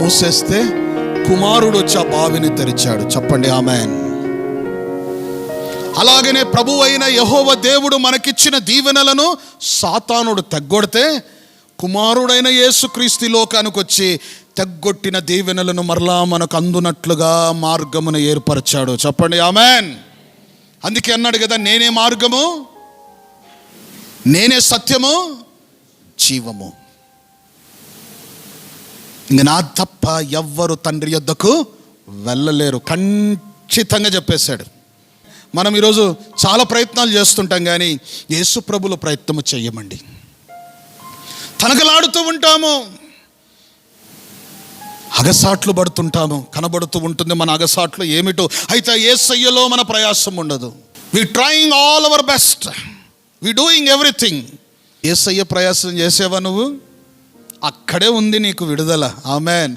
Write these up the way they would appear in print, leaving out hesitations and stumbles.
మూసేస్తే కుమారుడు వచ్చి ఆ బావిని తెరిచాడు. చెప్పండి ఆమేన్. అలాగనే ప్రభు అయిన యెహోవా దేవుడు మనకిచ్చిన దీవెనలను సాతానుడు తెగ్గొడితే కుమారుడైన యేసుక్రీస్తు లోకానికి వచ్చి తెగ్గొట్టిన దీవెనలను మరలా మనకు అందునట్లుగా మార్గమును ఏర్పరిచాడు. చెప్పండి ఆమేన్. అందుకే అన్నాడు కదా, నేనే మార్గము, నేనే సత్యము, జీవము, ఇంక నా తప్ప ఎవ్వరు తండ్రి యొద్దకు వెళ్ళలేరు. ఖచ్చితంగా చెప్పేశాడు. మనం ఈరోజు చాలా ప్రయత్నాలు చేస్తుంటాం, కానీ యేసు ప్రభుల ప్రయత్నము చెయ్యమండి. తనకలాడుతూ ఉంటాము, అగసాట్లు పడుతుంటాము, కనబడుతూ ఉంటుంది మన అగసాట్లు ఏమిటో. అయితే యేసయ్యలో మన ప్రయాసం ఉండదు. We trying all our best, we doing everything. Yesayya ప్రయాసం చేసేవా నువ్వు? అక్కడే ఉంది నీకు విడుదల. ఆమెన్.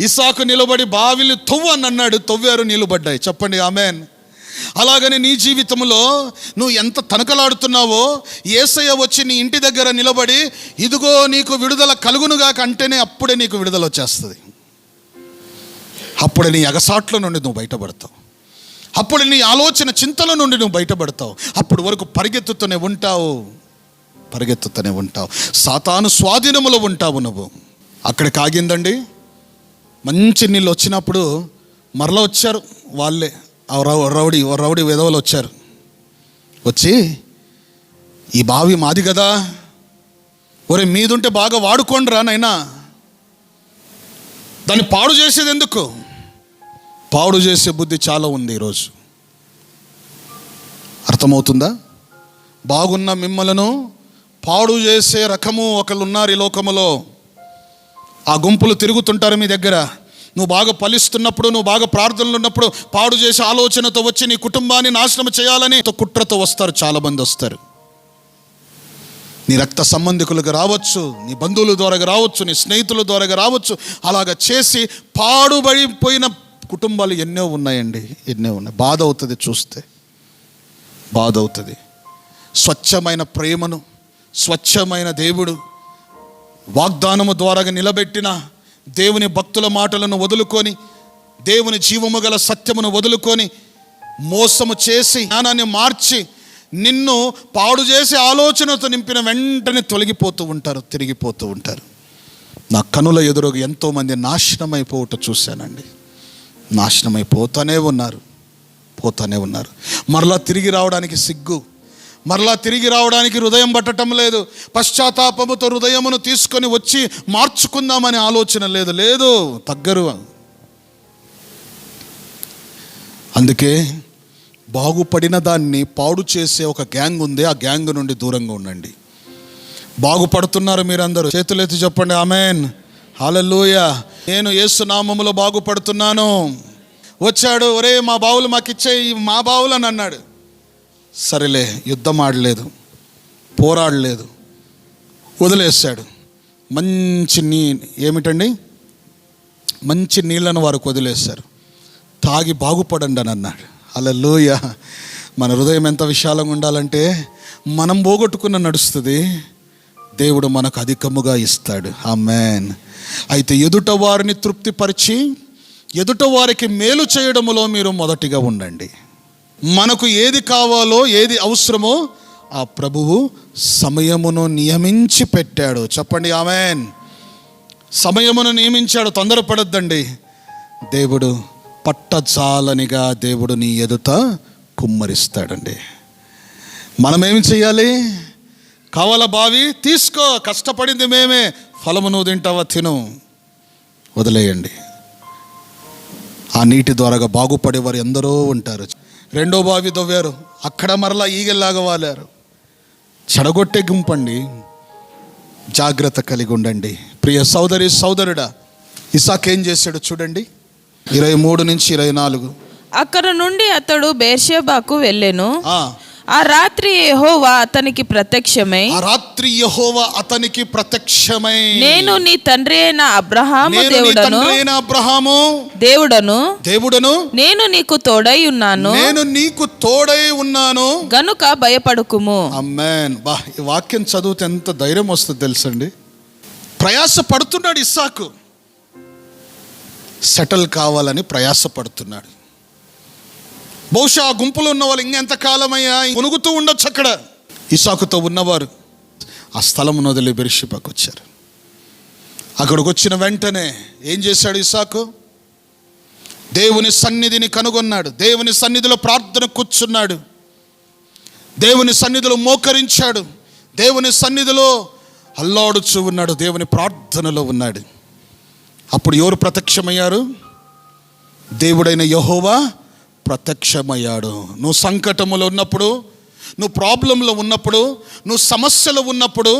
ఇస్సాకు నిలబడి బావిలు తవ్వు అని అన్నాడు, తవ్వారు, నిలబడ్డాయి. చెప్పండి ఆమెన్. అలాగనే నీ జీవితంలో నువ్వు ఎంత తనకలాడుతున్నావో యేసయ్య వచ్చి నీ ఇంటి దగ్గర నిలబడి ఇదిగో నీకు విడుదల కలుగునుగా కంటేనే అప్పుడే నీకు విడుదల వచ్చేస్తుంది. అప్పుడే నీ అగసాట్ల నుండి నువ్వు బయటపడతావు. అప్పుడు నీ ఆలోచన చింతల నుండి నువ్వు బయటపడతావు. అప్పుడు వరకు పరిగెత్తుతూనే ఉంటావు. సాతాను స్వాధీనములో ఉంటావు నువ్వు. అక్కడికి ఆగిందండి. మంచి నీళ్ళు వచ్చినప్పుడు మరలా వచ్చారు వాళ్ళే, రౌడీ విధవలు వచ్చారు. వచ్చి ఈ బావి మాది కదా, ఒరే మీదుంటే బాగా వాడుకోండిరా నైనా, దాన్ని పాడు చేసేది ఎందుకు? పాడు చేసే బుద్ధి చాలా ఉంది ఈరోజు. అర్థమవుతుందా? బాగున్న మిమ్మలను పాడు చేసే రకము ఒకళ్ళు ఉన్నారు ఈ లోకములో. ఆ గుంపులు తిరుగుతుంటారు మీ దగ్గర. నువ్వు బాగా ఫలిస్తున్నప్పుడు, నువ్వు బాగా ప్రార్థనలు ఉన్నప్పుడు పాడు చేసే ఆలోచనతో వచ్చి నీ కుటుంబాన్ని నాశనం చేయాలని కుట్రతో వస్తారు. చాలామంది వస్తారు. నీ రక్త సంబంధికులకు రావచ్చు, నీ బంధువుల ద్వారా రావచ్చు, నీ స్నేహితుల ద్వారా రావచ్చు. అలాగ చేసి పాడుబడిపోయిన కుటుంబాలు ఎన్నో ఉన్నాయండి, ఎన్నో ఉన్నాయి. బాధ అవుతుంది, చూస్తే బాధ అవుతుంది. స్వచ్ఛమైన ప్రేమను, స్వచ్ఛమైన దేవుడు వాగ్దానము ద్వారా నిలబెట్టిన దేవుని భక్తుల మాటలను వదులుకొని, దేవుని జీవము గల సత్యమును వదులుకొని, మోసము చేసి జ్ఞానాన్ని మార్చి నిన్ను పాడు చేసే ఆలోచనతో నింపిన వెంటనే తొలగిపోతూ ఉంటారు, తిరిగిపోతూ ఉంటారు. నా కనుల ఎదురుగా ఎంతోమంది నాశనమైపోవటం చూశానండి. నాశనమైపోతూనే ఉన్నారు. మరలా తిరిగి రావడానికి సిగ్గు, మరలా తిరిగి రావడానికి హృదయం పట్టడం లేదు. పశ్చాత్తాపముతో హృదయమును తీసుకొని వచ్చి మార్చుకుందామనే ఆలోచన లేదు, తగ్గరు. అందుకే బాగుపడిన దాన్ని పాడు చేసే ఒక గ్యాంగ్ ఉంది. ఆ గ్యాంగ్ నుండి దూరంగా ఉండండి. బాగుపడుతున్నారు మీరందరూ, చేతులెత్తి చెప్పండి ఆమేన్, హల్లెలూయా. నేను యేసు నామములో బాగుపడుతున్నాను. వచ్చాడు, ఒరే మా బావులు మాకు ఇచ్చేయి, మా బావులు అని అన్నాడు. సరేలే, యుద్ధం ఆడలేదు, పోరాడలేదు, వదిలేశాడు. మంచి నీళ్ళను వారికి వదిలేశారు. తాగి బాగుపడండి అని అన్నాడు. హల్లెలూయా. మన హృదయం ఎంత విశాలంగా ఉండాలంటే మనం పోగొట్టుకున్న నడుస్తుంది, దేవుడు మనకు అధికముగా ఇస్తాడు. ఆమేన్. అయితే ఎదుట వారిని తృప్తిపరిచి ఎదుట వారికి మేలు చేయడములో మీరు మొదటిగా ఉండండి. మనకు ఏది కావాలో, ఏది అవసరమో ఆ ప్రభువు సమయమును నియమించి పెట్టాడు. చెప్పండి ఆమేన్. సమయమును నియమించాడు. తొందరపడద్దండి. దేవుడు పట్టజాలనిగా దేవుడు నీ ఎదుట కుమ్మరిస్తాడండి. మనమేమి చేయాలి? కావాల బావి తీసుకో, కష్టపడింది మేమే, ఫలము నువ్వు తింటావా, తిను, వదిలేయండి. ఆ నీటి ద్వారా బాగుపడేవారు ఎందరో ఉంటారు. రెండో బావి తవ్వారు, అక్కడ మరలా ఈగల్లాగా వాలారు. చెడగొట్టే గుంపండి. జాగ్రత్త కలిగి ఉండండి. ప్రియ సోదరి సోదరుడా, ఇస్సాకు ఏం చేశాడు చూడండి, 23-24. అక్కడ నుండి అతడు బెర్షెబాకు వెళ్ళెను. ఆ రాత్రి యెహోవా అతనికి ప్రత్యక్షమై నేను నీ తండ్రి అయిన అబ్రహాము దేవుడను నేను నీకు తోడై ఉన్నాను గనుక భయపడకుము. ఆమేన్. ఈ వాక్యం చదివితే ఎంత ధైర్యం వస్తుంది తెలుసండి. ప్రయాస పడుతున్నాడు ఇస్సాకు. సెటిల్ కావాలని ప్రయాసపడుతున్నాడు. బహుశా ఆ గుంపులో ఉన్న వాళ్ళు ఇంకెంతకాలమయ్యా కొనుగుతూ ఉండొచ్చు. అక్కడ ఇసాకుతో ఉన్నవారు ఆ స్థలం వదిలి బెర్షెబాకు వచ్చారు. అక్కడికి వచ్చిన వెంటనే ఏం చేశాడు ఇసాకు? దేవుని సన్నిధిని కనుగొన్నాడు. దేవుని సన్నిధిలో ప్రార్థన కూర్చున్నాడు. దేవుని సన్నిధిలో మోకరించాడు. దేవుని సన్నిధిలో అల్లాడుచూ ఉన్నాడు. దేవుని ప్రార్థనలో ఉన్నాడు. అప్పుడు ఎవరు ప్రత్యక్షమయ్యారు? దేవుడైన యెహోవా ప్రత్యక్షమయ్యాడు. నువ్వు సంకటములో ఉన్నప్పుడు, నువ్వు ప్రాబ్లంలో ఉన్నప్పుడు, నువ్వు సమస్యలో ఉన్నప్పుడు,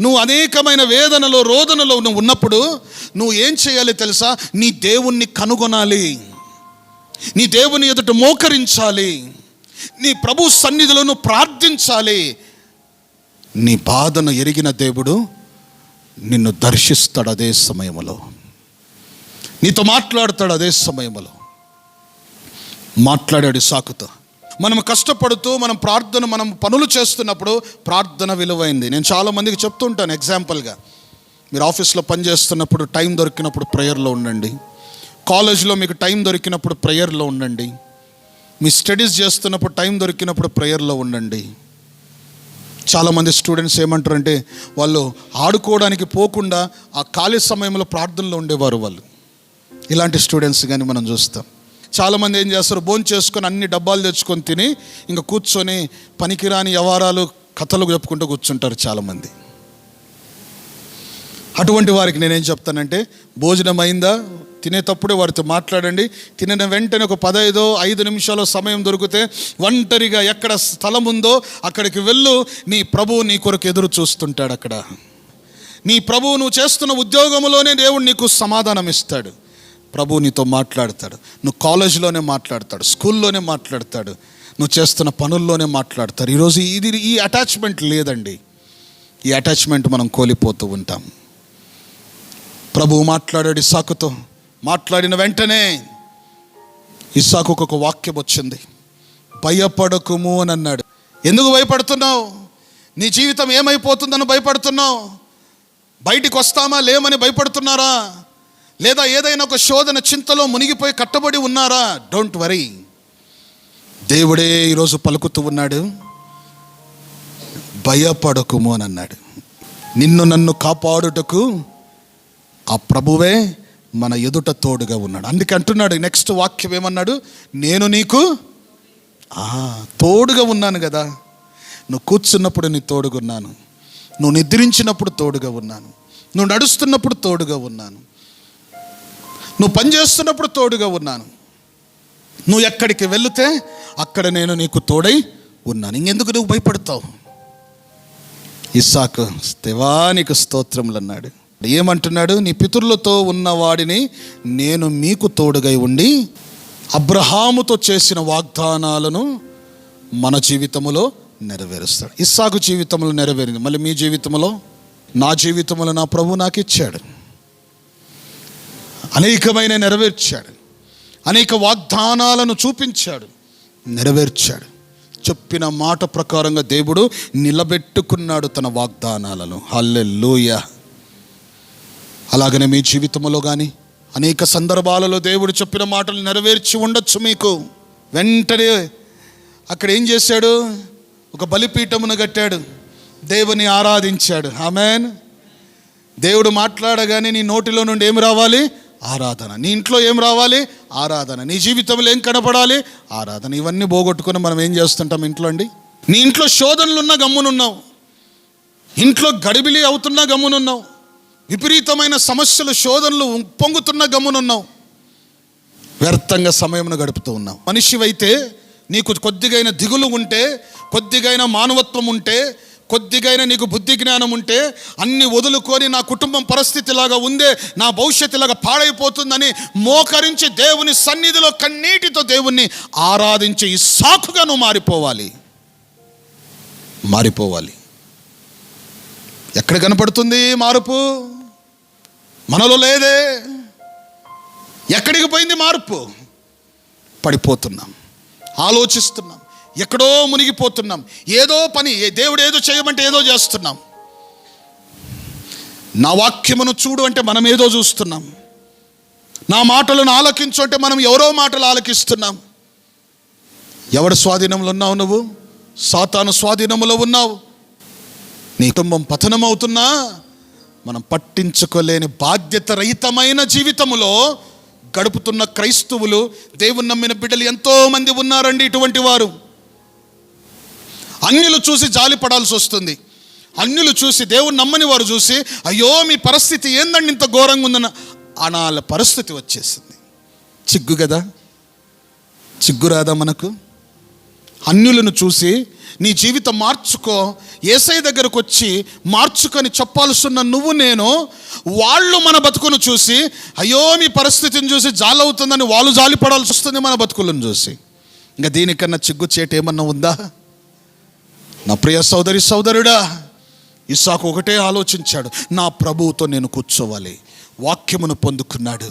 నువ్వు అనేకమైన వేదనలో రోదనలో నువ్వు ఉన్నప్పుడు నువ్వు ఏం చేయాలి తెలుసా? నీ దేవుణ్ణి కనుగొనాలి. నీ దేవుని ఎదుట మోకరించాలి. నీ ప్రభు సన్నిధిలో నువ్వు ప్రార్థించాలి. నీ బాధను ఎరిగిన దేవుడు నిన్ను దర్శిస్తాడు. అదే సమయంలో నీతో మాట్లాడతాడు. అదే సమయంలో మాట్లాడాడు ఇసాకుతో. మనం కష్టపడుతూ మనం పనులు చేస్తున్నప్పుడు ప్రార్థన విలువైంది. నేను చాలామందికి చెప్తూ ఉంటాను ఎగ్జాంపుల్గా, మీరు ఆఫీస్లో పనిచేస్తున్నప్పుడు టైం దొరికినప్పుడు ప్రేయర్లో ఉండండి. కాలేజ్లో మీకు టైం దొరికినప్పుడు ప్రేయర్లో ఉండండి. మీ స్టడీస్ చేస్తున్నప్పుడు టైం దొరికినప్పుడు ప్రేయర్లో ఉండండి. చాలామంది స్టూడెంట్స్ ఏమంటారంటే వాళ్ళు ఆడుకోవడానికి పోకుండా ఆ ఖాళీ సమయంలో ప్రార్థనలో ఉండేవారు వాళ్ళు. ఇలాంటి స్టూడెంట్స్ కానీ మనం చూస్తాం. చాలామంది ఏం చేస్తారు? భోజనం చేసుకొని అన్ని డబ్బాలు తెచ్చుకొని తిని ఇంకా కూర్చొని పనికిరాని వ్యవహారాలు కథలు చెప్పుకుంటూ కూర్చుంటారు చాలామంది. అటువంటి వారికి నేనేం చెప్తానంటే, భోజనం అయిందా, తినేటప్పుడే వారితో మాట్లాడండి. తినిన వెంటనే ఒక 5 నిమిషాల సమయం దొరికితే ఒంటరిగా ఎక్కడ స్థలం ఉందో అక్కడికి వెళ్ళు. నీ ప్రభువు నీ కొరకు ఎదురు చూస్తుంటాడు. అక్కడ నీ ప్రభువు నువ్వు చేస్తున్న ఉద్యోగంలోనే దేవుడు నీకు సమాధానం ఇస్తాడు. ప్రభువు నీతో మాట్లాడతాడు. నువ్వు కాలేజీలోనే మాట్లాడతాడు, స్కూల్లోనే మాట్లాడతాడు, నువ్వు చేస్తున్న పనుల్లోనే మాట్లాడతాడు. ఈరోజు ఈ అటాచ్మెంట్ లేదండి. ఈ అటాచ్మెంట్ మనం కోల్పోతూ ఉంటాం. ప్రభువు మాట్లాడాడు ఇస్సాకుతో. మాట్లాడిన వెంటనే ఇస్సాకుకు ఒక వాక్యం వచ్చింది. భయపడకుము అని అన్నాడు. ఎందుకు భయపడుతున్నావు? నీ జీవితం ఏమైపోతుందని భయపడుతున్నావు? బయటికి వస్తామా లేమని భయపడుతున్నారా? లేదా ఏదైనా ఒక శోధన చింతలో మునిగిపోయి కట్టబడి ఉన్నారా? Don't worry. దేవుడే ఈరోజు పలుకుతూ ఉన్నాడు, భయపడకుము అని అన్నాడు. నిన్ను నన్ను కాపాడుటకు ఆ ప్రభువే మన ఎదుట తోడుగా ఉన్నాడు. అందుకే అంటున్నాడు నెక్స్ట్ వాక్యం ఏమన్నాడు? నేను నీకు తోడుగా ఉన్నాను కదా. నువ్వు కూర్చున్నప్పుడు నీ తోడుగా ఉన్నాను, నువ్వు నిద్రించినప్పుడు తోడుగా ఉన్నాను, నువ్వు నడుస్తున్నప్పుడు తోడుగా ఉన్నాను, నువ్వు పనిచేస్తున్నప్పుడు తోడుగా ఉన్నాను, నువ్వు ఎక్కడికి వెళితే అక్కడ నేను నీకు తోడై ఉన్నాను. ఇంకెందుకు నువ్వు భయపడతావు? ఇస్సాకు, దేవానికి స్తోత్రములు అన్నాడు. ఏమంటున్నాడు? నీ పితరులతో ఉన్నవాడిని నేను మీకు తోడుగై ఉండి అబ్రహాముతో చేసిన వాగ్దానాలను మన జీవితంలో నెరవేరుస్తాడు. ఇస్సాకు జీవితంలో నెరవేరింది. మళ్ళీ మీ జీవితంలో, నా జీవితంలో నా ప్రభు నాకు ఇచ్చాడు. అనేకమైన నెరవేర్చాడు. అనేక వాగ్దానాలను చూపించాడు, నెరవేర్చాడు. చెప్పిన మాట ప్రకారంగా దేవుడు నిలబెట్టుకున్నాడు తన వాగ్దానాలను. హల్లెలూయా. అలాగనే మీ జీవితంలో కానీ అనేక సందర్భాలలో దేవుడు చెప్పిన మాటలు నెరవేర్చి ఉండొచ్చు. మీకు వెంటనే అక్కడ ఏం చేశాడు? ఒక బలిపీఠమును కట్టాడు, దేవుని ఆరాధించాడు. ఆమేన్. దేవుడు మాట్లాడగానే నీ నోటిలో నుండి ఏం రావాలి? ఆరాధన. నీ ఇంట్లో ఏం రావాలి? ఆరాధన. నీ జీవితంలో ఏం కనపడాలి? ఆరాధన. ఇవన్నీ పోగొట్టుకుని మనం ఏం చేస్తుంటాం ఇంట్లో అండి? నీ ఇంట్లో శోధనలున్నా గమ్మునున్నావు, ఇంట్లో గడిబిలి అవుతున్నా గమ్మునున్నావు, విపరీతమైన సమస్యలు శోధనలు పొంగుతున్న గమ్మునున్నావు, వ్యర్థంగా సమయమును గడుపుతూ ఉన్నావు. మనిషివైతే నీకు కొద్దిగైన దిగులు ఉంటే, కొద్దిగైన మానవత్వం ఉంటే, కొద్దిగైనా నీకు బుద్ధి జ్ఞానం ఉంటే అన్ని వదులుకొని నా కుటుంబం పరిస్థితిలాగా ఉందే, నా భవిష్యత్తులాగా పాడైపోతుందని మోకరించి దేవుని సన్నిధిలో కన్నీటితో దేవుణ్ణి ఆరాధించి ఇస్సాకుగా నువ్వు మారిపోవాలి. ఎక్కడ కనపడుతుంది మార్పు? మనలో లేదే. ఎక్కడికి పోయింది మార్పు? పడిపోతున్నాం, ఆలోచిస్తున్నాం, ఎక్కడో మునిగిపోతున్నాం, ఏదో పని దేవుడు ఏదో చేయమంటే ఏదో చేస్తున్నాం. నా వాక్యమును చూడు అంటే మనం ఏదో చూస్తున్నాం. నా మాటలను ఆలకించు అంటే మనం ఎవరో మాటలు ఆలకిస్తున్నాం. ఎవరి స్వాధీనంలో ఉన్నావు నువ్వు? సాతాను స్వాధీనంలో ఉన్నావు. నీ కుటుంబం పతనం అవుతున్నా మనం పట్టించుకోలేని బాధ్యత రహితమైన జీవితములో గడుపుతున్న క్రైస్తవులు, దేవుని నమ్మిన బిడ్డలు ఎంతో మంది ఉన్నారండి. ఇటువంటి వారు అన్యులు చూసి జాలి పడాల్సి వస్తుంది. అన్యులు చూసి, దేవుని నమ్మని వారు చూసి, అయ్యో మీ పరిస్థితి ఏందండి ఇంత ఘోరంగా ఉందన్న అనాల పరిస్థితి వచ్చేసింది. చిగ్గు కదా, చిగ్గు రాదా మనకు? అన్యులను చూసి నీ జీవితం మార్చుకో, యేసయ్య దగ్గరకు వచ్చి మార్చుకొని చెప్పాల్సిన నువ్వు నేను, వాళ్ళు మన బతుకును చూసి అయ్యో మీ పరిస్థితిని చూసి జాలవుతుందని వాళ్ళు జాలి పడాల్సి వస్తుంది మన బతుకులను చూసి. ఇంకా దీనికన్నా చిగ్గు చేటు ఏమన్నా ఉందా? నా ప్రియ సోదరి సోదరుడా, ఇస్సాకు ఒకటే ఆలోచించాడు, నా ప్రభువుతో నేను కూర్చోవాలి. వాక్యమును పొందుకున్నాడు,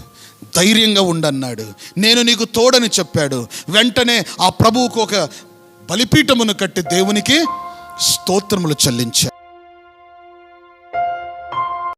ధైర్యంగా ఉండన్నాడు, నేను నీకు తోడని చెప్పాడు. వెంటనే ఆ ప్రభువుకు ఒక బలిపీఠమును కట్టి దేవునికి స్తోత్రములు చెల్లించాడు.